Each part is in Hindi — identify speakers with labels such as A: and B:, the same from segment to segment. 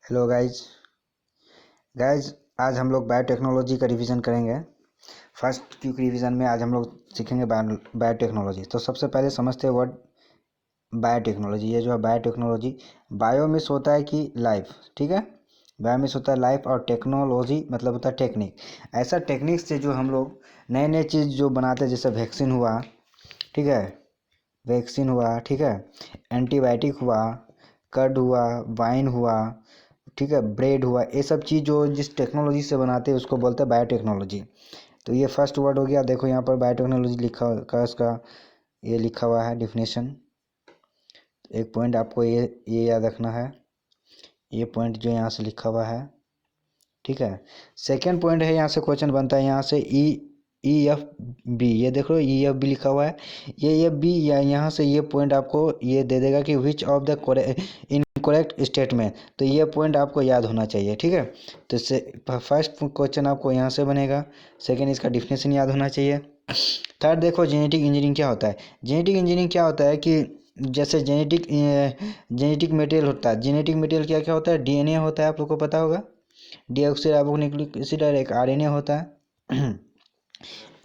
A: हेलो गाइज गाइज आज हम लोग बायोटेक्नोलॉजी का रिवीजन करेंगे। फर्स्ट क्विक रिवीजन में आज हम लोग सीखेंगे बायोटेक्नोलॉजी। तो सबसे पहले समझते हैं वर्ड बायोटेक्नोलॉजी। ये जो है बायोटेक्नोलॉजी, बायो मिस होता है कि लाइफ, ठीक है। बायो मिस होता है लाइफ और टेक्नोलॉजी मतलब होता है टेक्निक। ऐसा टेक्निक से जो हम लोग नए नए चीज़ जो बनाते हैं, जैसे वैक्सीन हुआ, ठीक है, वैक्सीन हुआ, ठीक है, एंटीबायोटिक हुआ, कर्ड हुआ, वाइन हुआ, ठीक है, ब्रेड हुआ, ये सब चीज़ जो जिस टेक्नोलॉजी से बनाते हैं उसको बोलते हैं बायोटेक्नोलॉजी। तो ये फर्स्ट वर्ड हो गया। देखो यहाँ पर बायोटेक्नोलॉजी लिखा का इसका ये लिखा हुआ है डिफिनेशन। एक पॉइंट आपको ये याद रखना है, ये पॉइंट जो यहाँ से लिखा हुआ है, ठीक है। सेकेंड पॉइंट है, यहाँ से क्वेश्चन बनता है, यहाँ से ई एफ बी, ये देखो ई एफ बी लिखा हुआ है। ये एफ बी या यहाँ से ये पॉइंट आपको ये दे देगा कि which of the incorrect statement. तो ये पॉइंट आपको याद होना चाहिए, ठीक है। तो इससे फर्स्ट क्वेश्चन आपको यहाँ से बनेगा। सेकेंड इसका डिफिनेशन याद होना चाहिए। थर्ड देखो जेनेटिक इंजीनियरिंग क्या होता है। जेनेटिक इंजीनियरिंग क्या होता है कि जैसे जेनेटिक मटेरियल होता है। जेनेटिक मटेरियल क्या क्या होता है, डीएनए होता है, आप लोग को पता होगा। डीऑक्सीराइबोन्यूक्लिक एसिड और एक आरएनए होता है।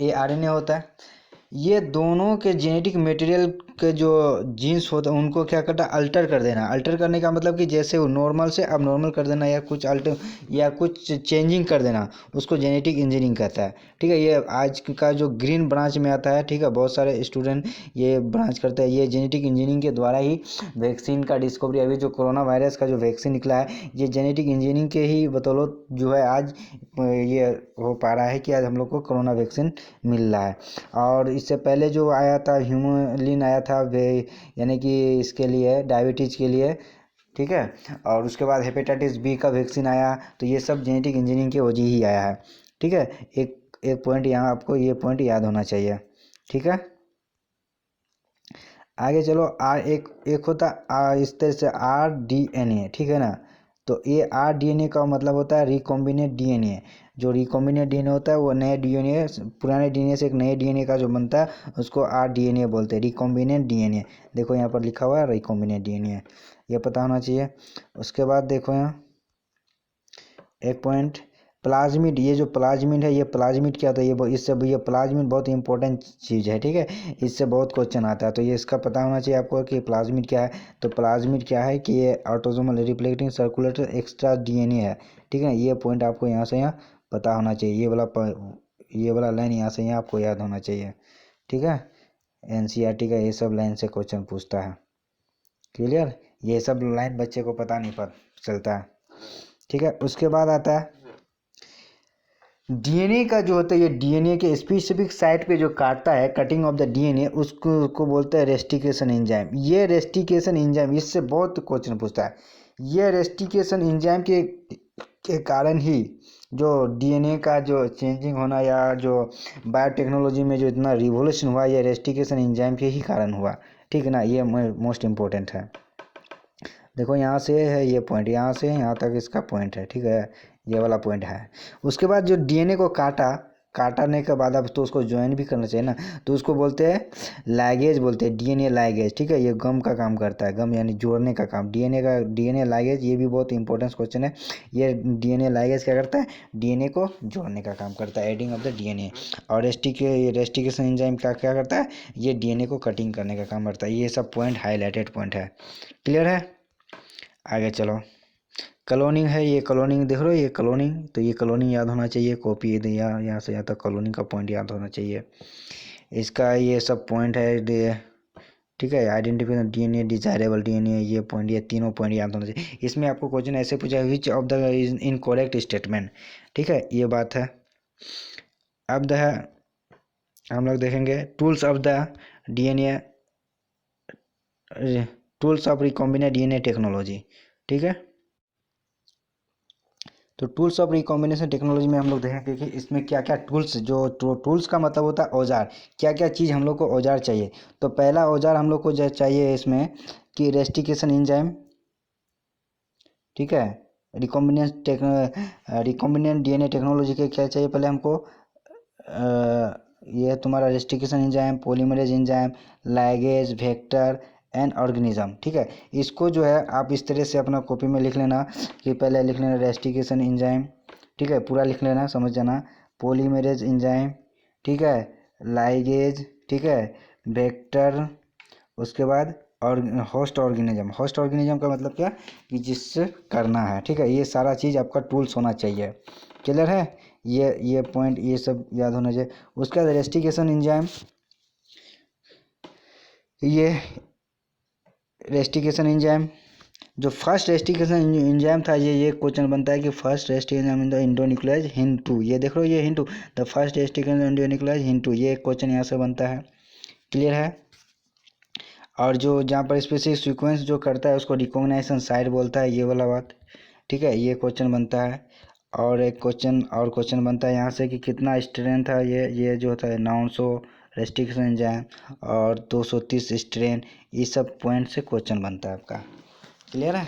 A: ये आरएनए होता है। ये दोनों के जेनेटिक मटेरियल के जो जीन्स होते हैं उनको क्या करता है, अल्टर कर देना। अल्टर करने का मतलब कि जैसे वो नॉर्मल से अब नॉर्मल कर देना या कुछ अल्टर या कुछ चेंजिंग कर देना, उसको जेनेटिक इंजीनियरिंग कहता है, ठीक है। ये आज का जो ग्रीन ब्रांच में आता है, ठीक है, बहुत सारे स्टूडेंट ये ब्रांच करते हैं। ये जेनेटिक इंजीनियरिंग के द्वारा ही वैक्सीन का डिस्कवरी, अभी जो कोरोना वायरस का जो वैक्सीन निकला है, ये जेनेटिक इंजीनियरिंग के ही बदौलत जो है आज ये हो पा रहा है कि आज हम लोग को कोरोना वैक्सीन मिल रहा है। और इससे पहले जो आया था ह्यूमलिन आया था यानी कि इसके लिए डायबिटीज़ के लिए, ठीक है। और उसके बाद हेपेटाइटिस बी का वैक्सीन आया। तो ये सब जेनेटिक इंजीनियरिंग के वजह ही आया है, ठीक है। एक एक पॉइंट यहाँ आपको ये पॉइंट याद होना चाहिए, ठीक है। आगे चलो, एक होता इस तरह से आर डी एन ए, ठीक है ना। तो ये आर डी एन ए का मतलब होता है रिकॉम्बिनेट डी एन ए। जो रिकॉम्बिनेट डीएनए होता है वो नए डीएनए, पुराने डीएनए से एक नए डीएनए का जो बनता है उसको आर डीएनए बोलते हैं, रिकॉम्बिनेंट डीएनए। देखो यहाँ पर लिखा हुआ है रिकॉम्बिनेंट डीएनए, ये पता होना चाहिए। उसके बाद देखो यहाँ एक पॉइंट प्लाज्मिड। ये जो प्लाज्मिड है, ये प्लाज्मिड क्या होता है, ये प्लाज्मिड बहुत इंपॉर्टेंट चीज़ है, ठीक है। इससे बहुत क्वेश्चन आता है, तो ये इसका पता होना चाहिए आपको कि प्लाज्मिड क्या है। तो प्लाज्मिड क्या है कि ये autosomal replicating circulator extra DNA है, ठीक है। ये पॉइंट आपको यहाँ से यहाँ पता होना चाहिए। ये वाला लाइन यहाँ से यहाँ आपको याद होना चाहिए, ठीक है। एनसीईआरटी का ये सब लाइन से क्वेश्चन पूछता है, क्लियर। ये सब लाइन बच्चे को पता नहीं चलता है, ठीक है। उसके बाद आता है डीएनए का जो होता है, ये डीएनए के स्पेसिफिक साइट पे जो काटता है, कटिंग ऑफ द डीएनए, उसको बोलते हैं रेस्टिकेशन एंजाइम। ये रेस्टिकेशन एंजाइम इससे बहुत क्वेश्चन पूछता है। ये रेस्टिकेशन एंजाइम के कारण ही जो डीएनए का जो चेंजिंग होना या जो बायोटेक्नोलॉजी में जो इतना रिवोल्यूशन हुआ, ये रेस्टिकेशन एंजाइम के ही कारण हुआ, ठीक है ना। ये मोस्ट इम्पोर्टेंट है। देखो यहाँ से है ये पॉइंट, यहाँ से यहाँ तक इसका पॉइंट है, ठीक है, ये वाला पॉइंट है। उसके बाद जो डीएनए को काटने के बाद अब तो उसको ज्वाइन भी करना चाहिए ना, तो उसको बोलते हैं लैगेज, बोलते हैं डीएनए लैगेज, ठीक है। ये गम का काम करता है, गम यानी जोड़ने का काम, डीएनए लैगेज। ये भी बहुत इंपॉर्टेंट क्वेश्चन है। ये डीएनए लैगेज क्या करता है, डीएनए को जोड़ने का काम करता है, एडिंग ऑफ द डीएनए। और रेस्टिकेशन एंजाइम क्या क्या करता है, ये डीएनए को कटिंग करने का काम करता है। ये सब पॉइंट हाईलाइटेड पॉइंट है, क्लियर है। आगे चलो, क्लोनिंग है। ये क्लोनिंग देख रहे हो, ये क्लोनिंग, तो ये क्लोनिंग याद होना चाहिए। कॉपी दिया यहाँ से यहाँ तक क्लोनिंग का पॉइंट याद होना चाहिए। इसका ये सब पॉइंट है, ठीक है। आइडेंटिफिकेशन डीएनए, डिजायरेबल डीएनए, ये पॉइंट, ये तीनों पॉइंट याद होना चाहिए। इसमें आपको क्वेश्चन ऐसे पूछा which of the incorrect statement, ठीक है, ये बात है। अब है हम लोग देखेंगे tools of the DNA, tools of recombinant DNA technology, ठीक है। तो टूल्स ऑफ रिकॉम्बिनेशन टेक्नोलॉजी में हम लोग देखेंगे कि इसमें क्या क्या टूल्स, जो टूल्स का मतलब होता है औजार, क्या क्या चीज़ हम लोग को औजार चाहिए। तो पहला औजार हम लोग को जो चाहिए इसमें कि रेस्टिकेशन एंजाइम, ठीक है। रिकॉम्बिनेंट डीएनए टेक्नोलॉजी के क्या चाहिए पहले हमको, ये तुम्हारा restriction enzyme, polymerase enzyme, ligase, vector, an organism. ठीक है, इसको जो है आप इस तरह से अपना कॉपी में लिख लेना कि पहले लिख लेना रेस्टिकेशन एंजाइम, ठीक है, पूरा लिख लेना, समझ जाना। पॉलीमरेज एंजाइम, ठीक है, लाइगेज, ठीक है, वेक्टर, उसके बाद और होस्ट ऑर्गेनिज्म। होस्ट ऑर्गेनिज्म का मतलब क्या कि जिससे करना है, ठीक है, ये सारा चीज़ आपका टूल्स होना चाहिए। क्लियर है, ये पॉइंट ये सब याद होना चाहिए। उसके बाद रेस्टिकेशन एंजाइम, ये रेस्टिकेशन एंजाइम जो फर्स्ट रेस्टिकेशन एंजाइम था, ये क्वेश्चन बनता है कि first rustication in the endonuclease हिंटू, ये देख लो ये हिंटू, द फर्स्ट रेस्टिकेशन इंडोन्यूक्लियस हिंटू, ये क्वेश्चन यहाँ से बनता है। क्लियर है। और जो जहाँ पर स्पेसिफिक सीक्वेंस जो करता है उसको रिकॉग्नाइजेशन साइट बोलता है, ये वाला बात, ठीक है, ये क्वेश्चन बनता है। और एक क्वेश्चन बनता है यहाँ से कि कितना स्ट्रेंथ है, ये जो होता है 900 रेस्ट्रिक्शन एंजाइम और 230 स्ट्रेन, ये सब पॉइंट से क्वेश्चन बनता है आपका। क्लियर है,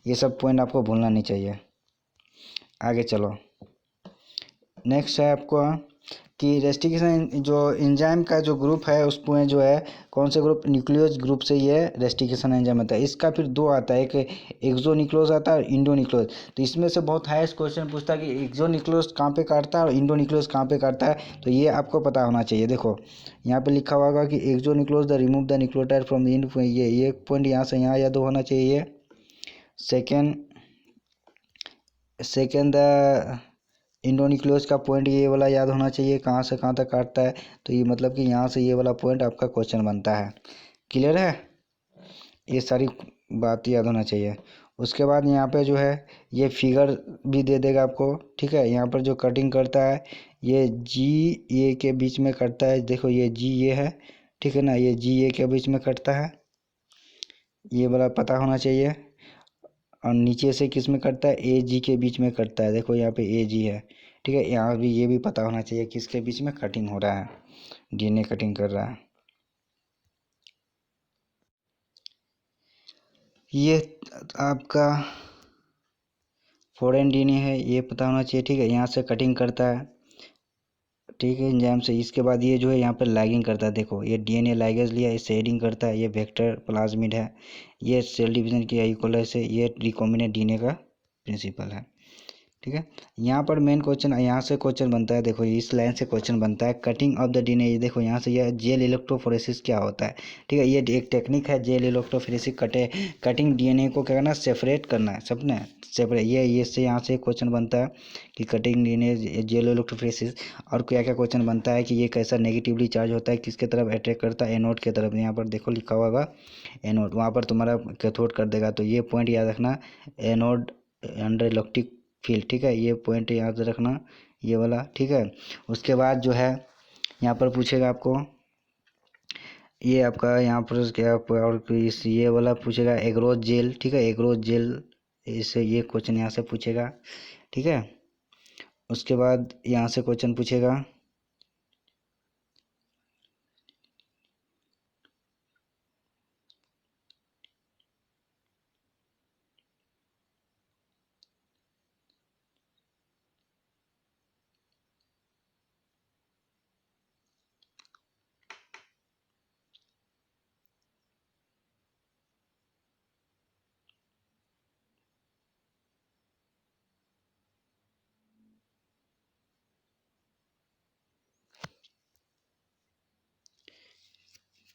A: ये सब पॉइंट आपको भूलना नहीं चाहिए। आगे चलो, नेक्स्ट है आपको कि रेस्टिकेशन जो एंजाइम का जो ग्रुप है उसमें जो है कौन से ग्रुप, न्यूक्लियोज ग्रुप से ये रेस्टिकेशन एंजाइम आता है। इसका फिर दो आता है, एक एक्सोन्यूक्लियोज आता है और इंडोन्यूक्लियोज। तो इसमें से बहुत हाईएस्ट क्वेश्चन पूछता है कि एक्सोन्यूक्लियोज कहाँ पे काटता है और इंडोन्यूक्लियोज कहाँ पे काटता है, तो ये आपको पता होना चाहिए। देखो यहाँ पे लिखा हुआ होगा कि exonuclease the remove the nucleotide from the end, ये पॉइंट यहाँ से यहाँ याद होना चाहिए। सेकेंड द इंडोन्यूक्लियोज का पॉइंट ये वाला याद होना चाहिए, कहाँ से कहाँ तक काटता है, तो ये मतलब कि यहाँ से ये वाला पॉइंट आपका क्वेश्चन बनता है। क्लियर है, ये सारी बात याद होना चाहिए। उसके बाद यहाँ पे जो है ये फिगर भी दे देगा आपको, ठीक है, यहाँ पर जो कटिंग करता है ये जी ए के बीच में कटता है, देखो ये जी ए है, ठीक है ना, ये जी ए के बीच में कटता है, ये वाला पता होना चाहिए। और नीचे से किस में कटता है, ए जी के बीच में कटता है, देखो यहाँ पे ए जी है, ठीक है, यहाँ भी ये भी पता होना चाहिए किसके बीच में कटिंग हो रहा है, डीएनए कटिंग कर रहा है। ये आपका फॉरेन डीएनए है, ये पता होना चाहिए, ठीक है, यहाँ से कटिंग करता है, ठीक है, एंजाइम से। इसके बाद ये जो है यहाँ पर लैगिंग करता है, देखो ये डीएनए लाइगेज लिया, इससे एडिंग करता है, ये वेक्टर प्लाज्मिड है, ये सेल डिवीजन की यूकोलाइस है, ये रिकॉम्बिनेंट डीएनए का प्रिंसिपल है। ठीक है, यहाँ पर मेन क्वेश्चन यहाँ से क्वेश्चन बनता है, देखो इस लाइन से क्वेश्चन बनता है, कटिंग ऑफ द डीएनए, देखो यहाँ से यह जेल इलेक्ट्रोफोरेसिस क्या होता है, ठीक है, ये एक टेक्निक है जेल इलेक्ट्रोफोरेसिस, कटिंग डीएनए को क्या करना, सेपरेट करना है, सबने सेपरेट, ये से यहाँ से क्वेश्चन बनता है कि कटिंग डीएनए जेल इलेक्ट्रोफोरेसिस। और क्या क्या क्वेश्चन बनता है कि ये कैसा नेगेटिवली चार्ज होता है, किसके तरफ अट्रैक्ट करता है, एनोड के तरफ, यहाँ पर देखो लिखा हुआ होगा एनोड, वहाँ पर तुम्हारा कैथोड कर देगा, तो ये पॉइंट याद रखना, एनोड अंडर इलेक्ट्रिक फील्ड, ठीक है, ये पॉइंट याद रखना, ये वाला, ठीक है। उसके बाद जो है यहाँ पर पूछेगा आपको, ये आपका यहाँ पर क्या और इस ये वाला पूछेगा एग्रोज जेल, ठीक है, एग्रोज जेल, इससे ये क्वेश्चन यहाँ से पूछेगा, ठीक है। उसके बाद यहाँ से क्वेश्चन पूछेगा,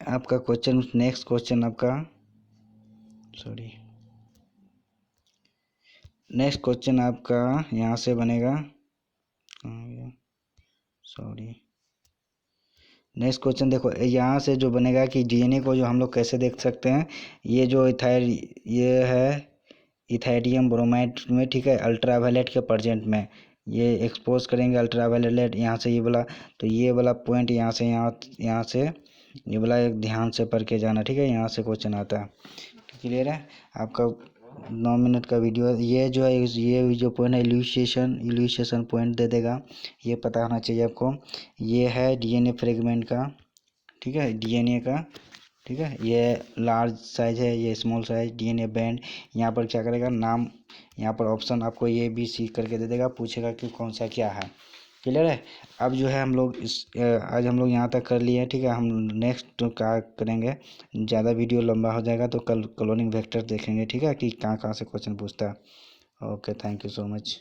A: आपका क्वेश्चन नेक्स्ट क्वेश्चन आपका सॉरी नेक्स्ट क्वेश्चन आपका यहाँ से बनेगा, सॉरी नेक्स्ट क्वेश्चन देखो यहाँ से जो बनेगा कि डीएनए को जो हम लोग कैसे देख सकते हैं, ये जो ये है इथाइरियम ब्रोमाइड में, ठीक है, अल्ट्रावायलेट के प्रेजेंट में ये एक्सपोज करेंगे अल्ट्रावायलेट, यहाँ से ये वाला, तो ये वाला पॉइंट यहाँ से ये वाला एक ध्यान से पढ़ के जाना, ठीक है, यहाँ से क्वेश्चन आता है। क्लियर है, आपका 9 मिनट का वीडियो है, ये जो है ये जो पॉइंट है इल्यूस्ट्रेशन पॉइंट दे देगा, ये पता होना चाहिए आपको। ये है डीएनए फ्रेगमेंट का, ठीक है, डीएनए का, ठीक है, ये लार्ज साइज है, ये स्मॉल साइज डीएनए बैंड। यहाँ पर क्या करेगा नाम, यहाँ पर ऑप्शन आपको ये बी सी करके दे देगा, पूछेगा कि कौन सा क्या है, क्लियर है। अब जो है हम लोग आज हम लोग यहाँ तक कर लिए हैं, ठीक है। हम नेक्स्ट तो क्या करेंगे, ज़्यादा वीडियो लंबा हो जाएगा तो कल क्लोनिंग वेक्टर देखेंगे, ठीक है, कि कहाँ कहाँ से क्वेश्चन पूछता है। Okay, thank you so much.